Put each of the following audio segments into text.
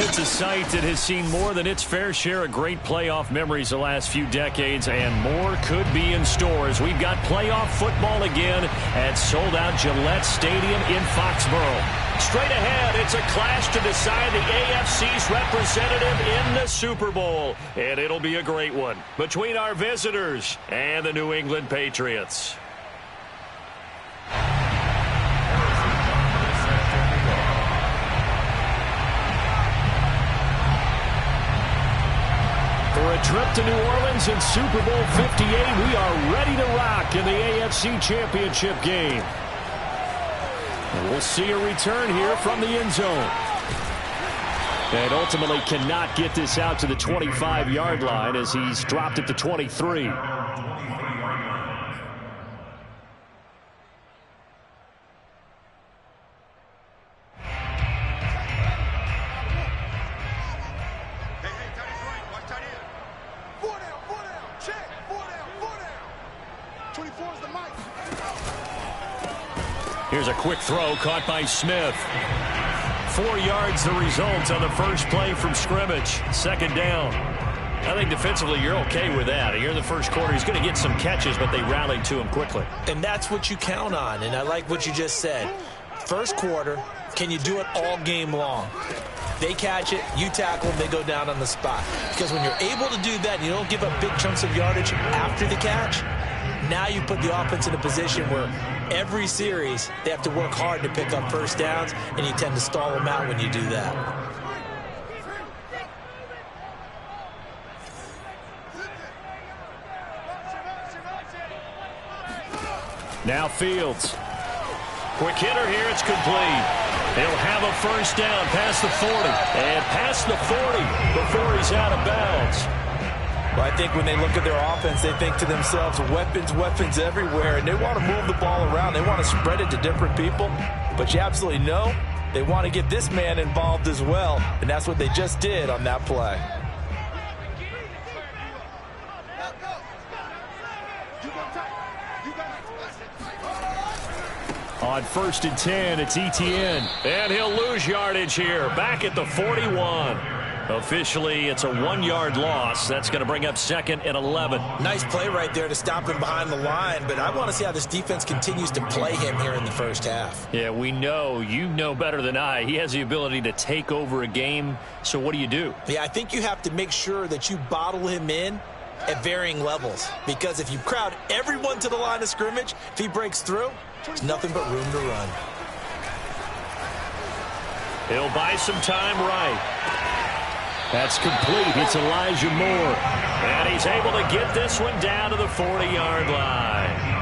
It's a site that has seen more than its fair share of great playoff memories the last few decades, and more could be in store as we've got playoff football again at sold-out Gillette Stadium in Foxborough. Straight ahead, it's a clash to decide the AFC's representative in the Super Bowl, and it'll be a great one between our visitors and the New England Patriots. For a trip to New Orleans in Super Bowl 58, we are ready to rock in the AFC Championship game. And we'll see a return here from the end zone. And ultimately cannot get this out to the 25-yard line as he's dropped at the 23. Here's a quick throw caught by Smith. 4 yards the result on the first play from scrimmage. Second down. I think defensively you're okay with that. Here in the first quarter, he's going to get some catches, but they rallied to him quickly. And that's what you count on, and I like what you just said. First quarter, can you do it all game long? They catch it, you tackle them, they go down on the spot. Because when you're able to do that and you don't give up big chunks of yardage after the catch, now you put the offense in a position where every series they have to work hard to pick up first downs, and you tend to stall them out when you do that. Now Fields. Quick hitter here, it's complete. He'll have a first down past the 40. And past the 40 before he's out of bounds. Well, I think when they look at their offense, they think to themselves, weapons, weapons everywhere, and they want to move the ball around. They want to spread it to different people, but you absolutely know they want to get this man involved as well, and that's what they just did on that play. On 1st and 10, it's Etienne. And he'll lose yardage here, back at the 41. Officially, it's a 1-yard loss. That's going to bring up 2nd and 11. Nice play right there to stop him behind the line, but I want to see how this defense continues to play him here in the first half. Yeah, we know. You know better than I. He has the ability to take over a game, so what do? Yeah, I think you have to make sure that you bottle him in at varying levels, because if you crowd everyone to the line of scrimmage, if he breaks through, there's nothing but room to run. He'll buy some time right. That's complete. It's Elijah Moore. And he's able to get this one down to the 40-yard line.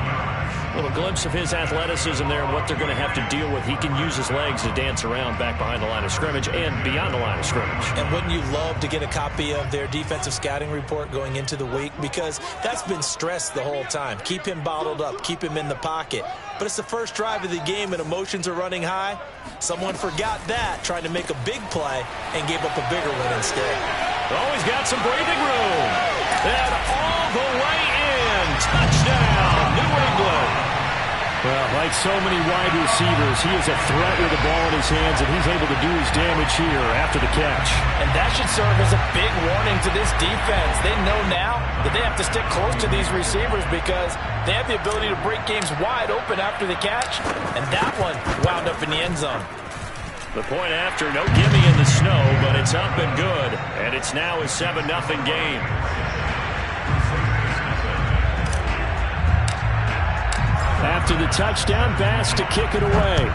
A little glimpse of his athleticism there and what they're going to have to deal with. He can use his legs to dance around back behind the line of scrimmage and beyond the line of scrimmage. And wouldn't you love to get a copy of their defensive scouting report going into the week? Because that's been stressed the whole time. Keep him bottled up. Keep him in the pocket. But it's the first drive of the game and emotions are running high. Someone forgot that, trying to make a big play, and gave up a bigger one instead. Always got some breathing room. And all the way in. Touchdown, New England. Well, like so many wide receivers, he is a threat with the ball in his hands, and he's able to do his damage here after the catch. And that should serve as a big warning to this defense. They know now that they have to stick close to these receivers because they have the ability to break games wide open after the catch, and that one wound up in the end zone. The point after, no gimme in the snow, but it's up and good, and it's now a 7-0 game. After the touchdown pass to kick it away.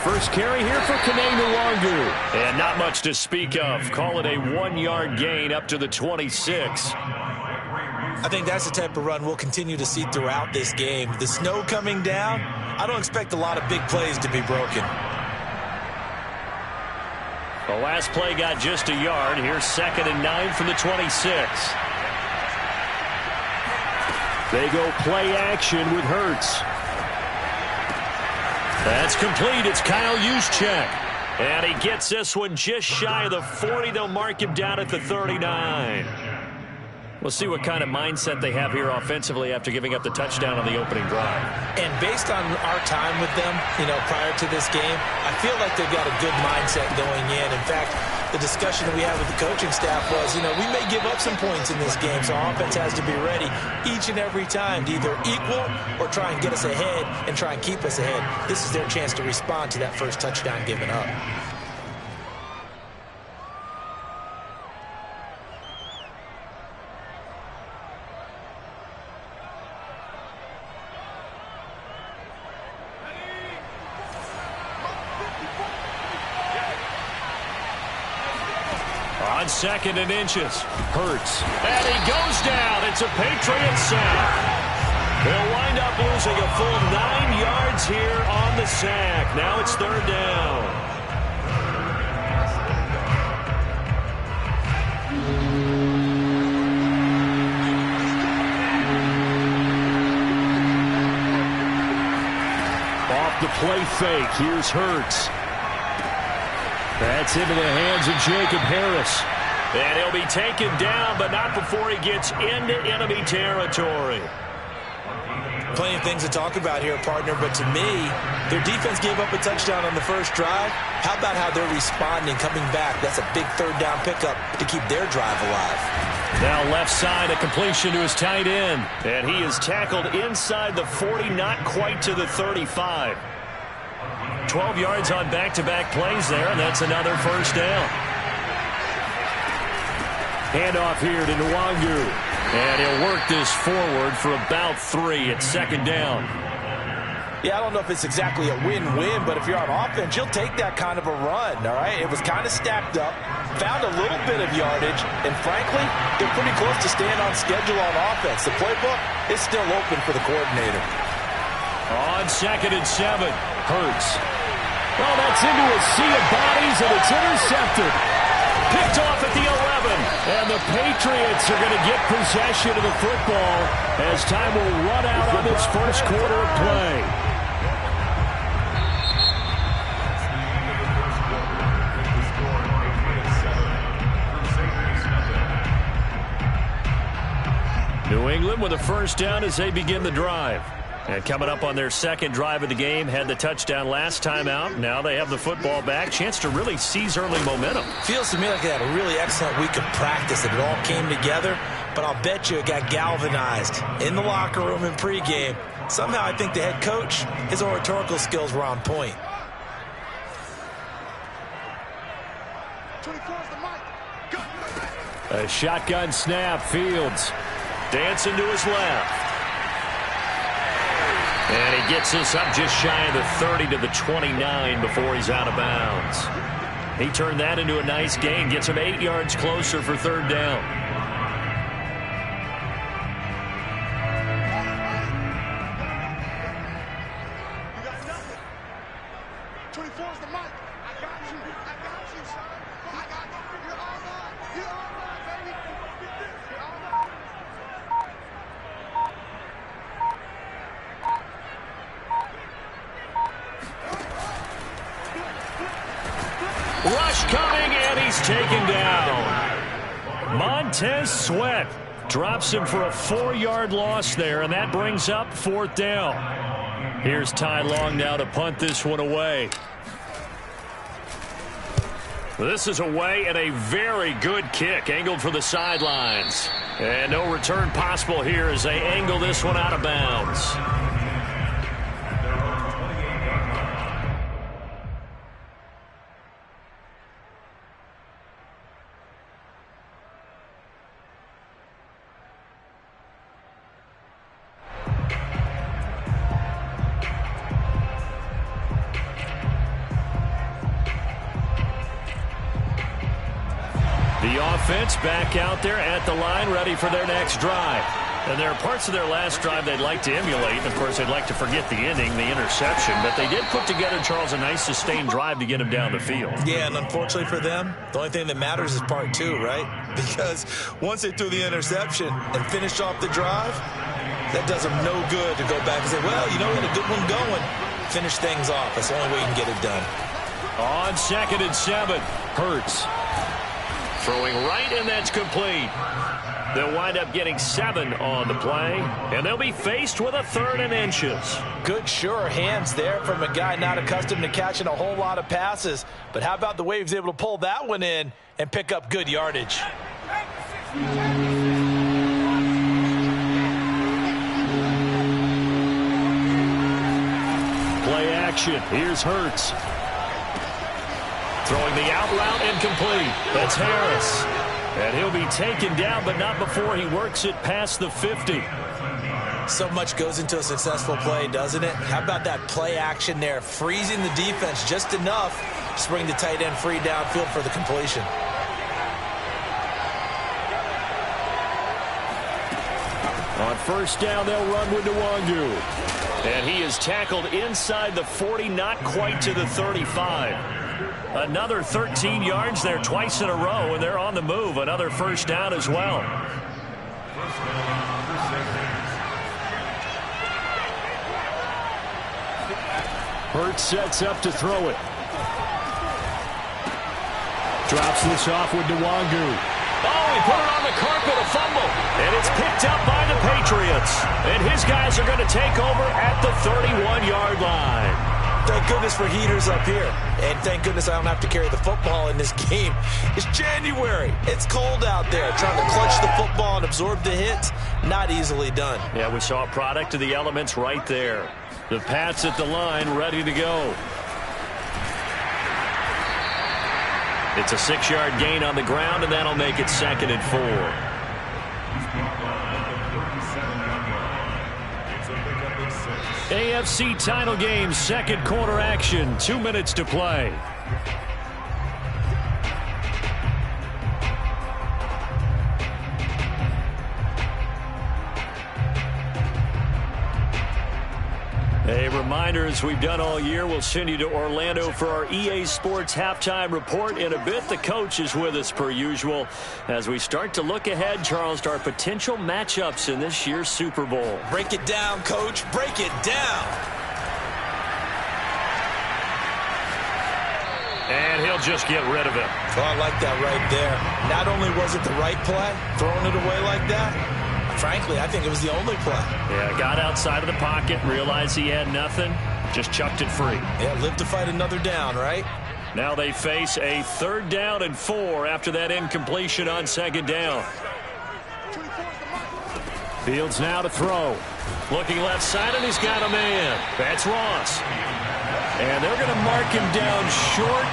First carry here for Kene Nwangu. And not much to speak of. Call it a 1-yard gain up to the 26. I think that's the type of run we'll continue to see throughout this game. The snow coming down, I don't expect a lot of big plays to be broken. The last play got just a yard. Here's 2nd and 9 from the 26. They go play action with Hurts. That's complete. It's Kyle Juszczyk. And he gets this one just shy of the 40. They'll mark him down at the 39. We'll see what kind of mindset they have here offensively after giving up the touchdown on the opening drive. And based on our time with them, prior to this game, I feel like they've got a good mindset going in. In fact, the discussion that we had with the coaching staff was, we may give up some points in this game, so our offense has to be ready each and every time to either equal or try and get us ahead and try and keep us ahead. This is their chance to respond to that first touchdown given up. On 2nd and inches, Hurts. And he goes down. It's a Patriot sack. They'll wind up losing a full 9 yards here on the sack. Now it's 3rd down. Off the play fake. Here's Hurts. That's into the hands of Jacob Harris. And he'll be taken down, but not before he gets into enemy territory. Plenty of things to talk about here, partner, but to me, their defense gave up a touchdown on the first drive. How about how they're responding, coming back? That's a big 3rd down pickup to keep their drive alive. Now left side, a completion to his tight end. And he is tackled inside the 40, not quite to the 35. 12 yards on back-to-back plays there, and that's another 1st down. Handoff here to Nwangu. And he'll work this forward for about 3 at 2nd down. Yeah, I don't know if it's exactly a win-win, but if you're on offense, you'll take that kind of a run, all right? It was kind of stacked up, found a little bit of yardage, and frankly, they're pretty close to staying on schedule on offense. The playbook is still open for the coordinator. On 2nd and 7, Hurts. Well, that's into a sea of bodies, and it's intercepted. Picked off at the 11, and the Patriots are going to get possession of the football as time will run out on this first quarter of play. New England with a 1st down as they begin the drive. And coming up on their 2nd drive of the game, had the touchdown last time out. Now they have the football back. Chance to really seize early momentum. Feels to me like they had a really excellent week of practice and it all came together. But I'll bet you it got galvanized in the locker room in pregame. Somehow I think the head coach, his oratorical skills were on point. A shotgun snap, Fields. Dancing to his left. And he gets us up just shy of the 30 to the 29 before he's out of bounds. He turned that into a nice gain. Gets him 8 yards closer for 3rd down. You got nothing. 24 is the mic. I got you. I got you, son. I got you. You're all mine. You're all mine, baby. Get this. You're all mine. Rush coming, and he's taken down. Montez Sweat drops him for a 4-yard loss there, and that brings up 4th down. Here's Ty Long now to punt this one away. This is away, and a very good kick angled for the sidelines. And no return possible here as they angle this one out of bounds. The offense back out there at the line, ready for their next drive. And there are parts of their last drive they'd like to emulate. And, of course, they'd like to forget the ending, the interception. But they did put together, Charles, a nice sustained drive to get him down the field. Yeah, and unfortunately for them, the only thing that matters is part two, right? Because once they threw the interception and finished off the drive, that does them no good to go back and say, well, you know, we had a good one going. Finish things off. That's the only way you can get it done. On 2nd and 7, Hurts throwing right, and that's complete. They'll wind up getting 7 on the play, and they'll be faced with a 3rd and inches. Good, sure hands there from a guy not accustomed to catching a whole lot of passes. But how about the way he was able to pull that one in and pick up good yardage? Play action. Here's Hurts. Throwing the out route, incomplete. That's Harris. And he'll be taken down, but not before he works it past the 50. So much goes into a successful play, doesn't it? How about that play action there, freezing the defense just enough to bring the tight end free downfield for the completion. On 1st down, they'll run with Nwangu. And he is tackled inside the 40, not quite to the 35. Another 13 yards there twice in a row, and they're on the move. Another 1st down as well. Hurts sets up to throw it. Drops this off with Nwangu. Oh, he put it on the carpet, a fumble. And it's picked up by the Patriots. And his guys are going to take over at the 31-yard line. Thank goodness for heaters up here. And thank goodness I don't have to carry the football in this game. It's January. It's cold out there. Trying to clutch the football and absorb the hits, not easily done. Yeah, we saw a product of the elements right there. The Pats at the line, ready to go. It's a 6-yard gain on the ground, and that'll make it 2nd and 4. AFC title game, 2nd quarter action, 2 minutes to play. A reminder, as we've done all year, we'll send you to Orlando for our EA Sports halftime report. In a bit, the coach is with us per usual as we start to look ahead, Charles, to our potential matchups in this year's Super Bowl. Break it down, Coach. Break it down. And he'll just get rid of it. Oh, I like that right there. Not only was it the right play, throwing it away like that, frankly, I think it was the only play. Yeah, got outside of the pocket, realized he had nothing, just chucked it free. Yeah, live to fight another down, right? Now they face a 3rd down and 4 after that incompletion on 2nd down. Fields now to throw. Looking left side, and he's got a man. That's Ross. And they're going to mark him down short,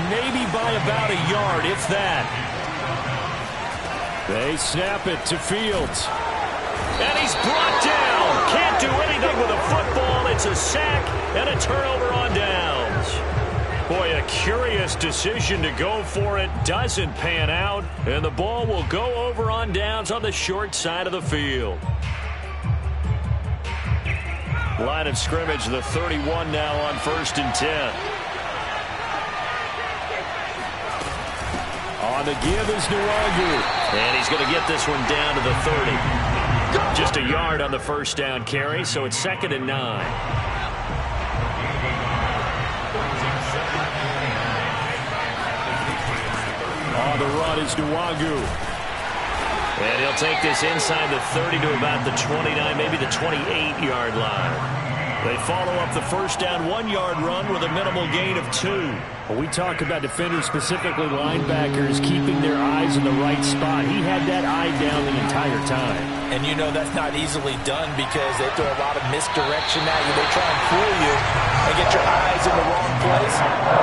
maybe by about a yard, if that. They snap it to Fields. And he's brought down. Can't do anything with a football. It's a sack and a turnover on downs. Boy, a curious decision to go for it. Doesn't pan out. And the ball will go over on downs on the short side of the field. Line of scrimmage, the 31 now on 1st and 10. On the give is Nwangu. And he's going to get this one down to the 30. Just a yard on the 1st down carry, so it's 2nd and 9. On the run is Nwangu. And he'll take this inside the 30 to about the 29, maybe the 28-yard line. They follow up the 1st down 1-yard run with a minimal gain of 2. Well, we talk about defenders, specifically linebackers, keeping their eyes in the right spot. He had that eye down the entire time. And you know that's not easily done because they throw a lot of misdirection at you. They try and fool you and get your eyes in the wrong place.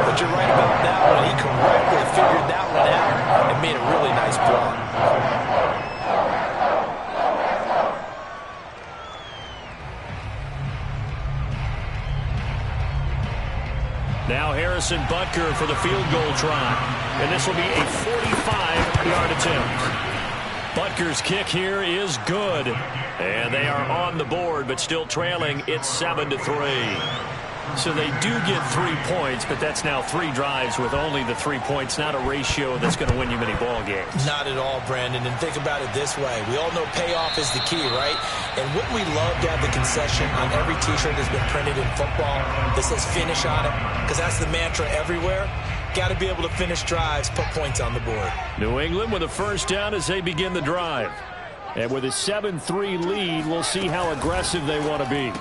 But you're right about that one. He correctly figured that one out and made a really nice play. Now Harrison Butker for the field goal try. And this will be a 45-yard attempt. Butker's kick here is good. And they are on the board, but still trailing. It's 7-3. So they do get 3 points, but that's now 3 drives with only the 3 points. Not a ratio that's going to win you many ball games. Not at all, Brandon. And think about it this way. We all know payoff is the key, right? And wouldn't we love to have the concession on every T-shirt that's been printed in football that says finish on it? Because that's the mantra everywhere. Got to be able to finish drives, put points on the board. New England with a first down as they begin the drive. And with a 7-3 lead, we'll see how aggressive they want to be.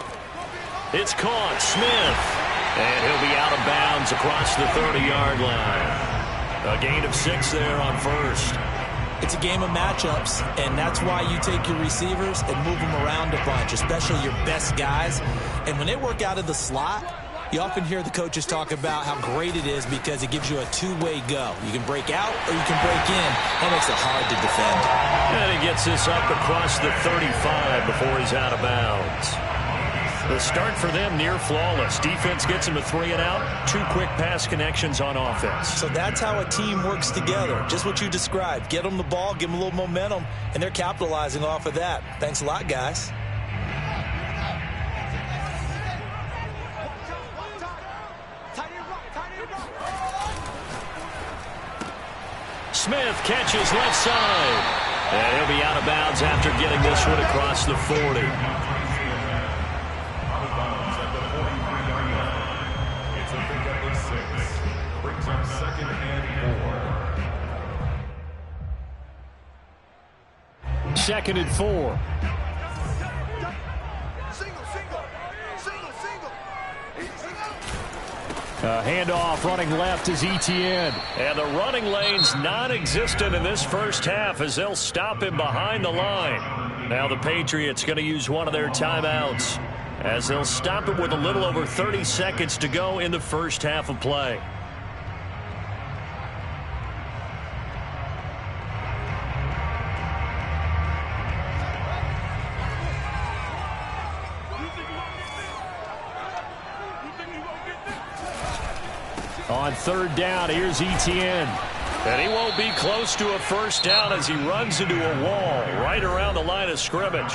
It's caught. Smith. And he'll be out of bounds across the 30-yard line. A gain of 6 there on first. It's a game of matchups, and that's why you take your receivers and move them around a bunch, especially your best guys. And when they work out of the slot, you often hear the coaches talk about how great it is because it gives you a two-way go. You can break out or you can break in. That makes it hard to defend. And he gets this up across the 35 before he's out of bounds. The start for them near flawless. Defense gets him a 3-and-out. 2 quick pass connections on offense. So that's how a team works together. Just what you described. Get them the ball, give them a little momentum, and they're capitalizing off of that. Thanks a lot, guys. Smith catches left side. And he'll be out of bounds after getting this one across the 40. Second and 4. Handoff running left is Etienne. And the running lane's non-existent in this first half as they'll stop him behind the line. Now the Patriots going to use one of their timeouts as they'll stop it with a little over 30 seconds to go in the first half of play. On third down, here's Etienne. And he won't be close to a first down as he runs into a wall right around the line of scrimmage.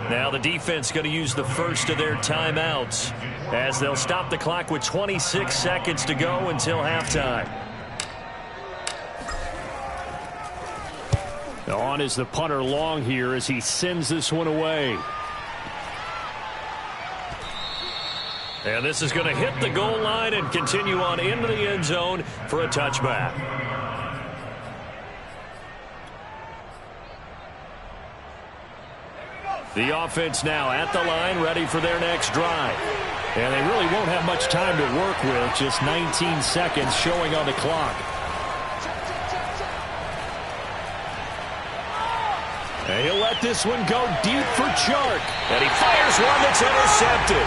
Now the defense going to use the first of their timeouts as they'll stop the clock with 26 seconds to go until halftime. On is the punter Long here as he sends this one away. And this is going to hit the goal line and continue on into the end zone for a touchback. The offense now at the line, ready for their next drive. And they really won't have much time to work with, just 19 seconds showing on the clock. And he'll let this one go deep for Chark. And he fires one that's intercepted.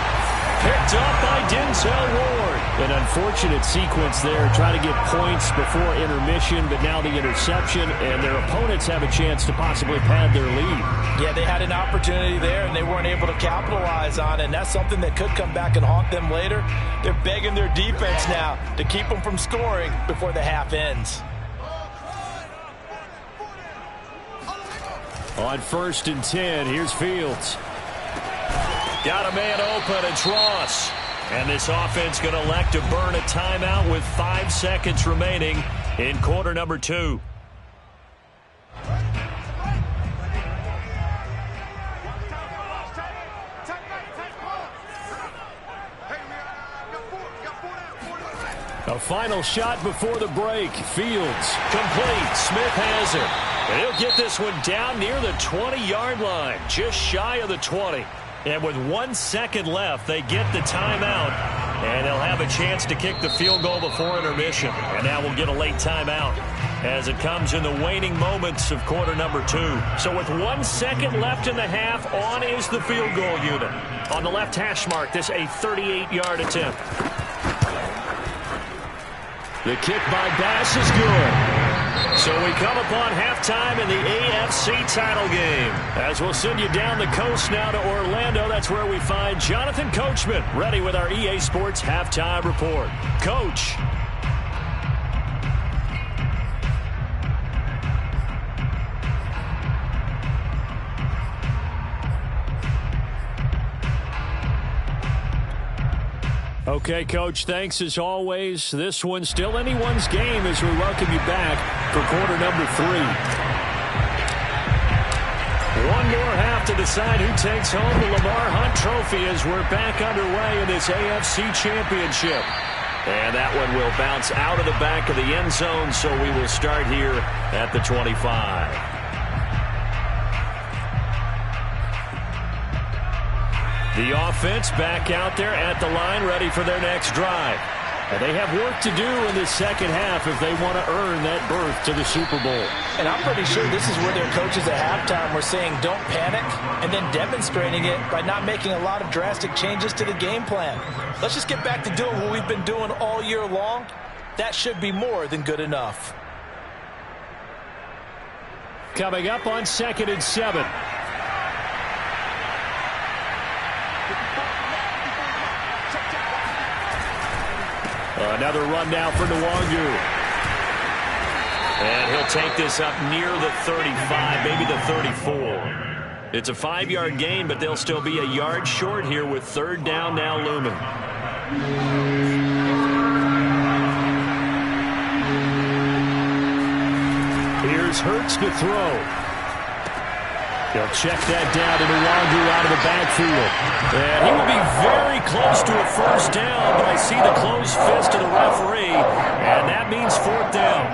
Picked up by Denzel Ward. An unfortunate sequence there, trying to get points before intermission, but now the interception, and their opponents have a chance to possibly pad their lead. Yeah, they had an opportunity there, and they weren't able to capitalize on it, and that's something that could come back and haunt them later. They're begging their defense now to keep them from scoring before the half ends. On 1st and 10, here's Fields. Got a man open, it's Ross. And this offense going to elect to burn a timeout with 5 seconds remaining in quarter number 2. A final shot before the break. Fields complete. Smith has it. And he'll get this one down near the 20-yard line, just shy of the 20. And with 1 second left, they get the timeout, and they'll have a chance to kick the field goal before intermission. And now we'll get a late timeout as it comes in the waning moments of quarter number 2. So with 1 second left in the half, on is the field goal unit. On the left hash mark, this a 38-yard attempt. The kick by Bass is good. So we come upon halftime in the AFC title game. As we'll send you down the coast now to Orlando, that's where we find Jonathan Coachman, ready with our EA Sports halftime report. Coach. Okay, Coach, thanks as always. This one's still anyone's game as we welcome you back for quarter number 3. One more half to decide who takes home the Lamar Hunt Trophy as we're back underway in this AFC Championship. And that one will bounce out of the back of the end zone, so we will start here at the 25. The offense back out there at the line, ready for their next drive. And they have work to do in the second half if they want to earn that berth to the Super Bowl. And I'm pretty sure this is where their coaches at halftime were saying don't panic, and then demonstrating it by not making a lot of drastic changes to the game plan. Let's just get back to doing what we've been doing all year long. That should be more than good enough. Coming up on 2nd and 7. Another run now for Nwangu. And he'll take this up near the 35, maybe the 34. It's a 5-yard gain, but they'll still be a yard short here with 3rd down now looming. Here's Hurts to throw. He'll check that down to Nwangu out of the backfield. And he will be very close to a 1st down, but I see the closed fist of the referee, and that means 4th down.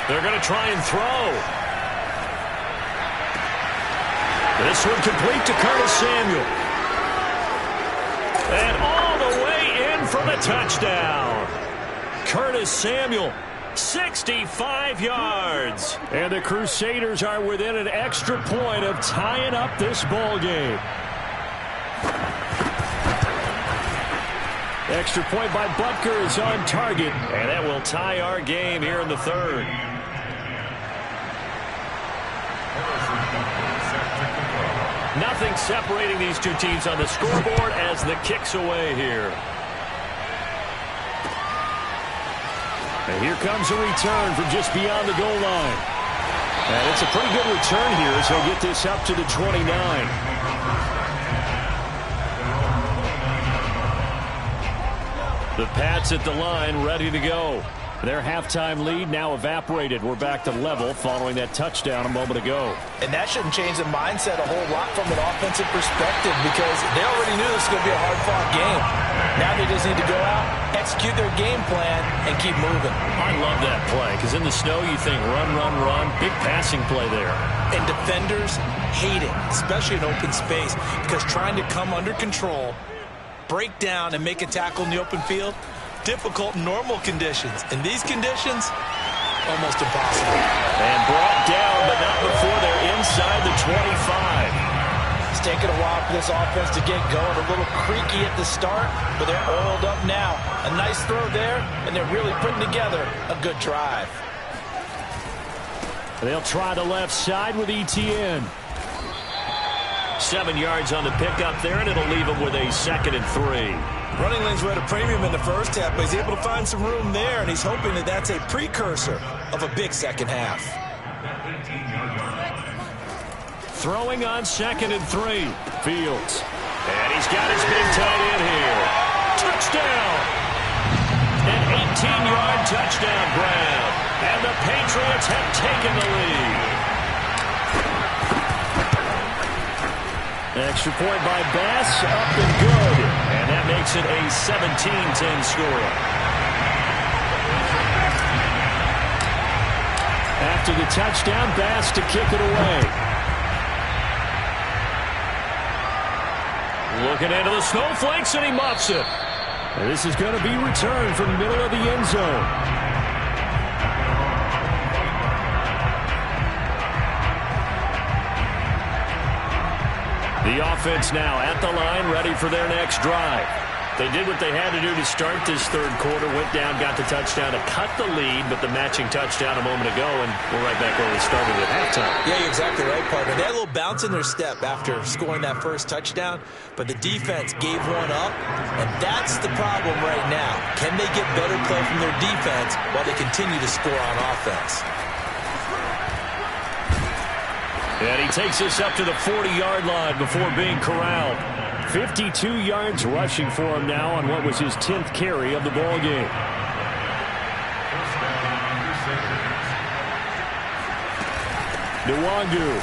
They're going to try and throw. This one complete to Curtis Samuel. And all the way in for the touchdown. Curtis Samuel, 65 yards. And the Crusaders are within an extra point of tying up this ball game. Extra point by Butker is on target. And that will tie our game here in the 3rd. Nothing separating these two teams on the scoreboard as the kick's away here. And here comes a return from just beyond the goal line. And it's a pretty good return here as he'll get this up to the 29. The Pats at the line, ready to go. Their halftime lead now evaporated. We're back to level following that touchdown a moment ago. And that shouldn't change the mindset a whole lot from an offensive perspective because they already knew this was going to be a hard-fought game. Now they just need to go out, execute their game plan, and keep moving. I love that play because in the snow you think run, run, run. Big passing play there. And defenders hate it, especially in open space, because trying to come under control, break down, and make a tackle in the open field, difficult in normal conditions. In these conditions, almost impossible. And brought down, but not before they're inside the 25. It's taken a while for this offense to get going. A little creaky at the start, but they're oiled up now. A nice throw there, and they're really putting together a good drive. They'll try the left side with ETN. 7 yards on the pickup there, and it'll leave them with a 2nd and 3. Running lanes were at a premium in the first half, but he's able to find some room there, and he's hoping that that's a precursor of a big second half. Throwing on 2nd and 3. Fields. And he's got his big tight end here. Touchdown! An 18-yard touchdown grab. And the Patriots have taken the lead. Extra point by Bass, up and good. And that makes it a 17-10 score. After the touchdown, Bass to kick it away. Looking into the snowflakes, and he muffs it. And this is going to be returned from the middle of the end zone. The offense now at the line, ready for their next drive. They did what they had to do to start this third quarter. Went down, got the touchdown to cut the lead, but the matching touchdown a moment ago, and we're right back where we started at halftime. Yeah, you're exactly right, partner. They had a little bounce in their step after scoring that first touchdown, but the defense gave one up, and that's the problem right now. Can they get better play from their defense while they continue to score on offense? And he takes us up to the 40-yard line before being corralled. 52 yards rushing for him now on what was his 10th carry of the ball game. Nwangu.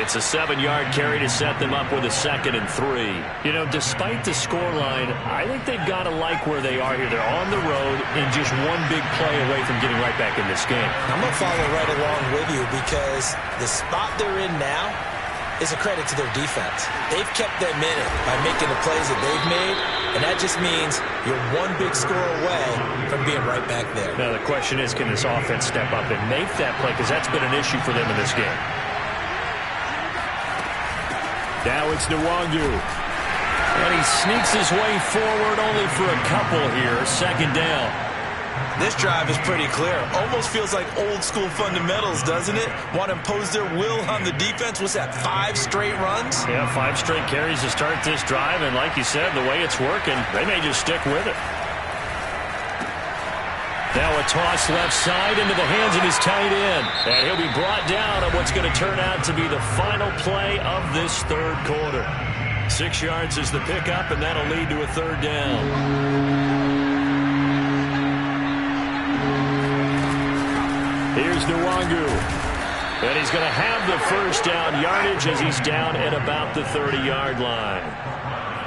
It's a 7-yard carry to set them up with a 2nd and 3. You know, despite the scoreline, I think they've got to like where they are here. They're on the road and just one big play away from getting right back in this game. I'm going to follow right along with you because the spot they're in now is a credit to their defense. They've kept them in it by making the plays that they've made, and that just means you're one big score away from being right back there. Now, the question is, can this offense step up and make that play? Because that's been an issue for them in this game. Now it's Nwangu. And he sneaks his way forward only for a couple here. 2nd down. This drive is pretty clear. Almost feels like old school fundamentals, doesn't it? Want to impose their will on the defense. What's that, 5 straight runs? Yeah, 5 straight carries to start this drive. And like you said, the way it's working, they may just stick with it. Now a toss left side into the hands of his tight end. And he'll be brought down on what's going to turn out to be the final play of this third quarter. 6 yards is the pickup, and that'll lead to a 3rd down. Here's Nwangu. And he's going to have the 1st down yardage as he's down at about the 30-yard line.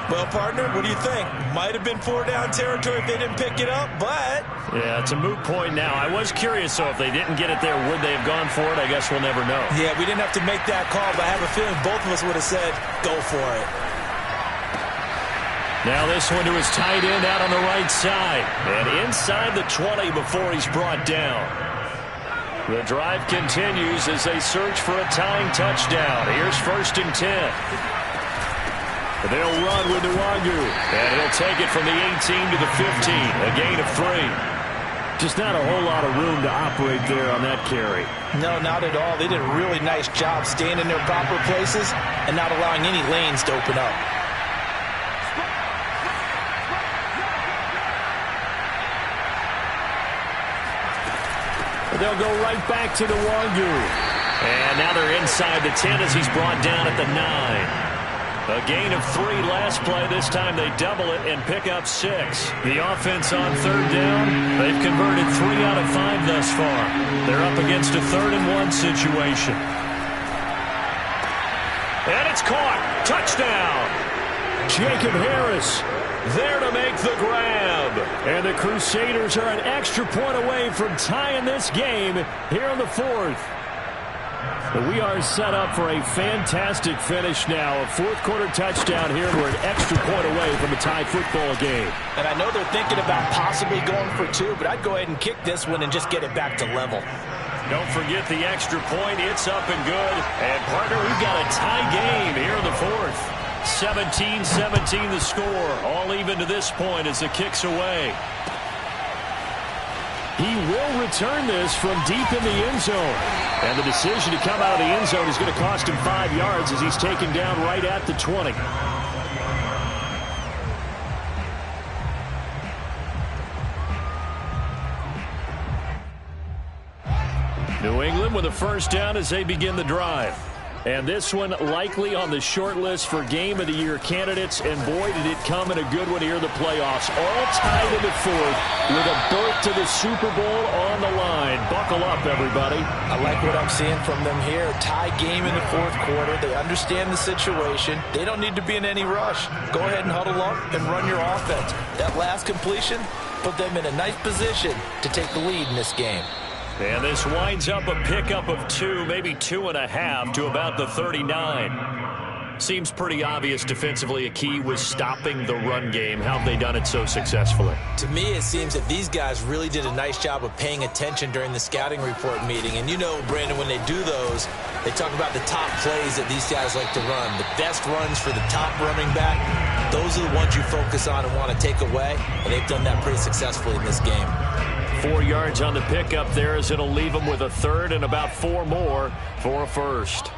Well, partner, what do you think? Might have been 4-down territory if they didn't pick it up, but... Yeah, it's a moot point now. I was curious, so if they didn't get it there, would they have gone for it? I guess we'll never know. Yeah, we didn't have to make that call, but I have a feeling both of us would have said, go for it. Now this one to his tight end out on the right side. And inside the 20 before he's brought down. The drive continues as they search for a tying touchdown. Here's 1st and 10. They'll run with Nwangu. And he'll take it from the 18 to the 15. A gain of 3. Just not a whole lot of room to operate there on that carry. No, not at all. They did a really nice job staying in their proper places and not allowing any lanes to open up. They'll go right back to Nwangu. And now they're inside the 10 as he's brought down at the 9. A gain of 3 last play. This time they double it and pick up 6. The offense on 3rd down. They've converted 3 out of 5 thus far. They're up against a 3rd and 1 situation. And it's caught. Touchdown. Jacob Harris there to make the grab. And the Crusaders are an extra point away from tying this game here in the 4th. We are set up for a fantastic finish now. A 4th quarter touchdown here. We're an extra point away from a tie football game. And I know they're thinking about possibly going for 2, but I'd go ahead and kick this one and just get it back to level. Don't forget the extra point. It's up and good. And, partner, we've got a tie game here in the 4th. 17-17 the score. All even to this point as the kick's away. He will return this from deep in the end zone. And the decision to come out of the end zone is going to cost him 5 yards as he's taken down right at the 20. New England with a 1st down as they begin the drive. And this one likely on the short list for Game of the Year candidates. And boy, did it come in a good one here in the playoffs. All tied in the 4th with a berth to the Super Bowl on the line. Buckle up, everybody. I like what I'm seeing from them here. Tie game in the 4th quarter. They understand the situation. They don't need to be in any rush. Go ahead and huddle up and run your offense. That last completion put them in a nice position to take the lead in this game. And this winds up a pickup of 2, maybe 2.5 to about the 39. Seems pretty obvious defensively a key was stopping the run game. How have they done it so successfully? To me, it seems that these guys really did a nice job of paying attention during the scouting report meeting. And you know, Brandon, when they do those, they talk about the top plays that these guys like to run. The best runs for the top running back, those are the ones you focus on and want to take away. And they've done that pretty successfully in this game. 4 yards on the pickup there as it'll leave them with a third and about 4 more for a first.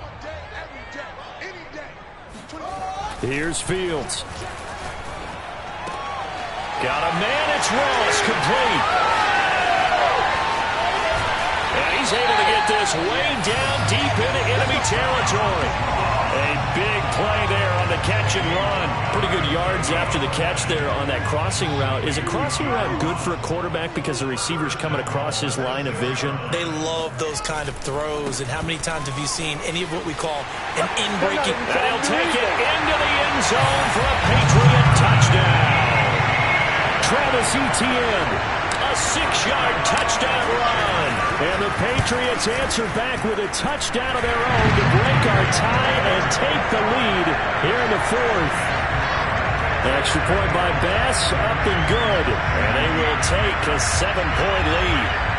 Here's Fields. Got a man, it's Ross, complete. And he's able to get this way down deep into enemy territory. A big play there on the catch and run. Pretty good yards after the catch there on that crossing route. Is a crossing route good for a quarterback because the receiver's coming across his line of vision? They love those kind of throws. And how many times have you seen any of what we call an in-breaking? And he'll take it into the end zone for a Patriot touchdown. Travis Etienne, a 6-yard touchdown run. And the Patriots answer back with a touchdown of their own to break our tie and take the lead here in the fourth. Extra point by Bass, up and good. And they will take a 7-point lead.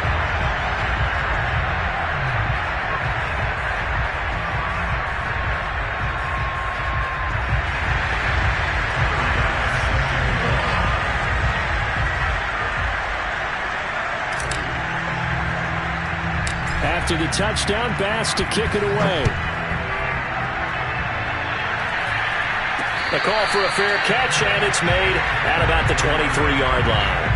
After the touchdown, Bass to kick it away. The call for a fair catch, and it's made at about the 23-yard line.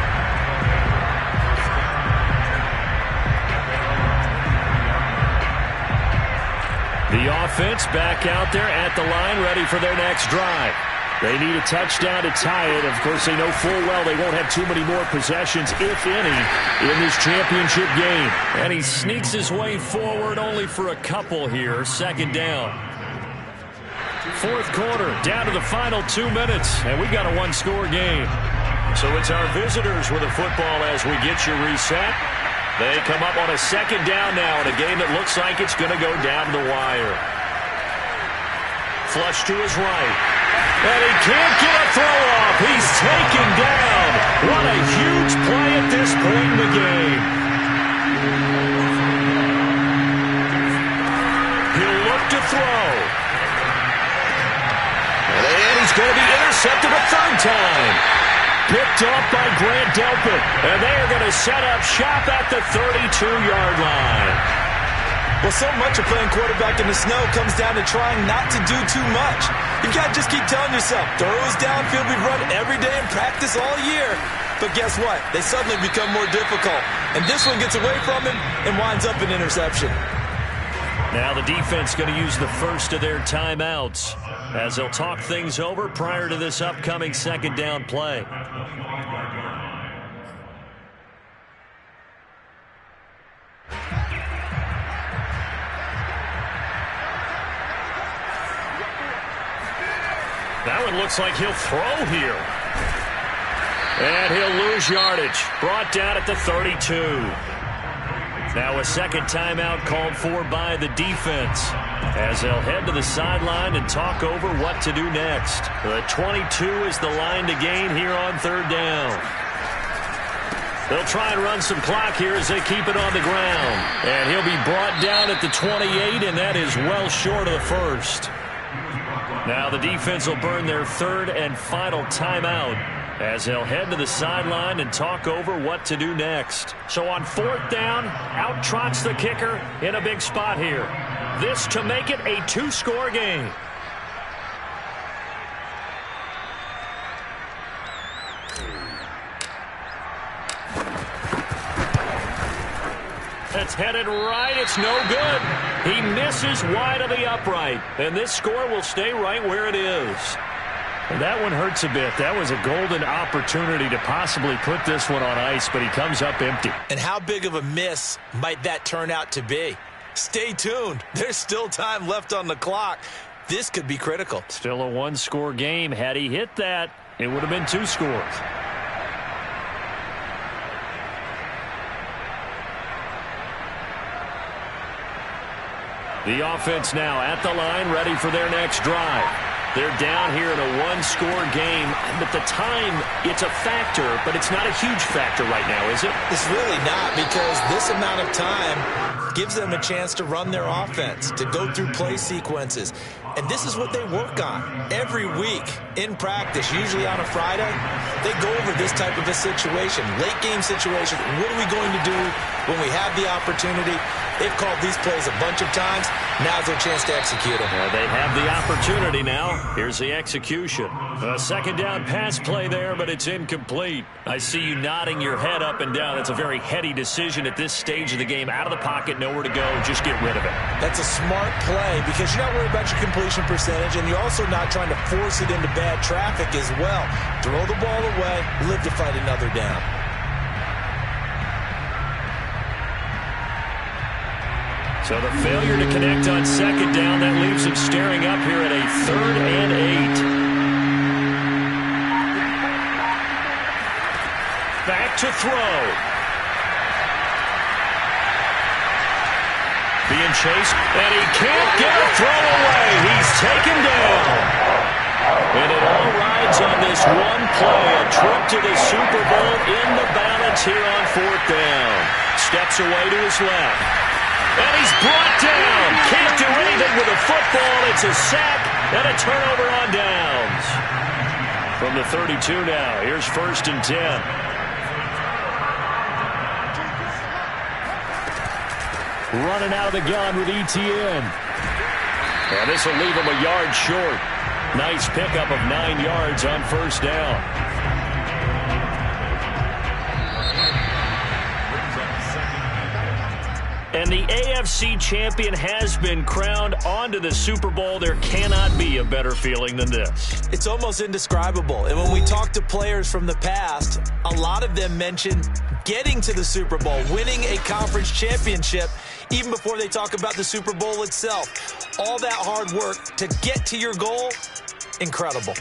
The offense back out there at the line, ready for their next drive. They need a touchdown to tie it. Of course, they know full well they won't have too many more possessions, if any, in this championship game. And he sneaks his way forward only for a couple here. Second down. Fourth quarter, down to the final 2 minutes, and we got a one-score game. So it's our visitors with the football as we get you reset. They come up on a second down now in a game that looks like it's going to go down the wire. Flush to his right. And he can't get a throw off. He's taken down. What a huge play at this point in the game. He'll look to throw. And he's going to be intercepted a third time. Picked off by Grant Delpit. And they are going to set up shop at the 32-yard line. Well, so much of playing quarterback in the snow comes down to trying not to do too much. You've got to just keep telling yourself, throws downfield we've run every day in practice all year. But guess what? They suddenly become more difficult. And this one gets away from him and winds up an interception. Now the defense going to use the first of their timeouts as they'll talk things over prior to this upcoming second down play. That one looks like he'll throw here. And he'll lose yardage. Brought down at the 32. Now a second timeout called for by the defense as they'll head to the sideline and talk over what to do next. The 22 is the line to gain here on third down. They'll try and run some clock here as they keep it on the ground. And he'll be brought down at the 28, and that is well short of the first. Now the defense will burn their third and final timeout as they'll head to the sideline and talk over what to do next. So on fourth down, out trots the kicker in a big spot here. This to make it a two-score game. It's headed right. It's no good. He misses wide of the upright. And this score will stay right where it is. And that one hurts a bit. That was a golden opportunity to possibly put this one on ice, but he comes up empty. And how big of a miss might that turn out to be? Stay tuned. There's still time left on the clock. This could be critical. Still a one-score game. Had he hit that, it would have been two scores. The offense now at the line, ready for their next drive. They're down here in a one-score game. At the time, it's a factor, but it's not a huge factor right now, is it? It's really not, because this amount of time gives them a chance to run their offense, to go through play sequences. And this is what they work on every week in practice, usually on a Friday. They go over this type of a situation, late game situation. What are we going to do when we have the opportunity? They've called these plays a bunch of times. Now's their chance to execute them. Well, they have the opportunity now. Here's the execution. A second down pass play there, but it's incomplete. I see you nodding your head up and down. That's a very heady decision at this stage of the game. Out of the pocket, nowhere to go. Just get rid of it. That's a smart play because you're not worried about your completion percentage, and you're also not trying to force it into bad traffic as well. Throw the ball away, live to fight another down. So the failure to connect on second down, that leaves him staring up here at a 3rd and 8. Back to throw. Being chased, and he can't get a throw away. He's taken down. And it all rides on this one play. A trip to the Super Bowl in the balance here on 4th down. Steps away to his left. And he's brought down. Can't do anything with a football. It's a sack and a turnover on downs. From the 32 now, here's 1st and 10. Running out of the gun with Etienne. And this will leave him a yard short. Nice pickup of 9 yards on 1st down. And the AFC champion has been crowned onto the Super Bowl. There cannot be a better feeling than this. It's almost indescribable. And when we talk to players from the past, a lot of them mention getting to the Super Bowl, winning a conference championship, even before they talk about the Super Bowl itself. All that hard work to get to your goal, incredible.